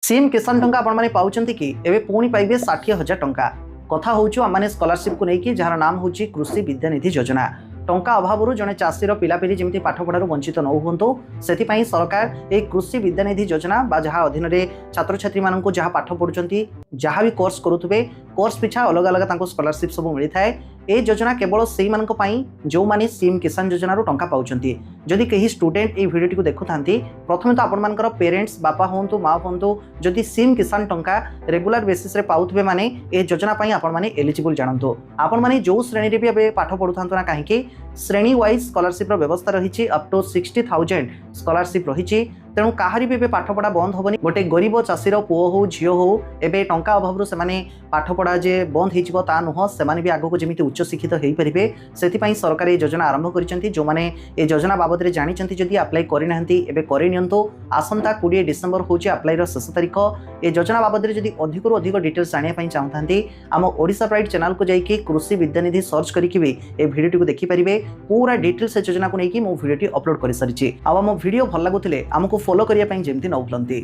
CM किसान टंका आपण माने पाउचंती कि एबे पुणी पाइबे 60,000 टंका। कथा होउछु आमाने स्कॉलरशिप को नेकी जहार नाम होउची कृषि विद्यानिधि योजना। टंका अभाव जड़े चाषीर पिलापिली जमी पाठपढ़ार वंचित न होतु से सरकार एक कृषि विद्यानिधि योजना बा जहाँ अधीन छात्र छात्री मानक जहाँ पाठ पढ़ुं जहाँ भी कोर्स करुवे कोर्स पिछा अलग अलग स्कॉलरशिप सब मिलता है। ए योजना केवल से जो माने सीएम किसान योजना टंका पाँच जदि कहीं स्टूडेंट ये भिडियो को देखु प्रथम तो आपण मानकर पेरेंट्स बापा हूँ माँ हूँ जदि सीएम किसान टंका रेगुलर बेसिस रे पाउथबे माने ए योजना पई आपण माने एलिजिबल जानंतु। आपण माने जो श्रेणी रे भी अबे पाठ पढुथांतु ना काहेकि श्रेणी वाइज स्कॉलरशिप रो व्यवस्था रही अप टू 60,000 स्कॉलरशिप रही। तेणु कहारी भी पाठ पढ़ा बंद होबनी। गोटे गरीब चाषीर पुओ हो झील हो एबे टंका अभाव से पाठ पढ़ा जे बंद हो ता नुह से भी आगक जमी उच्च शिक्षित हो पारे से सरकार ये योजना आरंभ कर जो मैंने ये योजना बाबद में जानते जदि अप्लाई करना करनियंतु। आसंता 20 डिसेम्बर हूँ अप्लाई शेष तारीख। ये योजना बाबद में जदि अधिक अधिक डिटेल्स जानापी चाहते आम ओडिशा प्राइड चैनल को जाकि कृषि विद्यानिधि सर्च करके भी ये भिडियो को देखिपारे। पूरा डिटेल्स योजना को लेकिन मो भिडियो अपलोड कर सारी। आम भिडियो भल लगुले आमको फॉलो करने जमती न भूलती।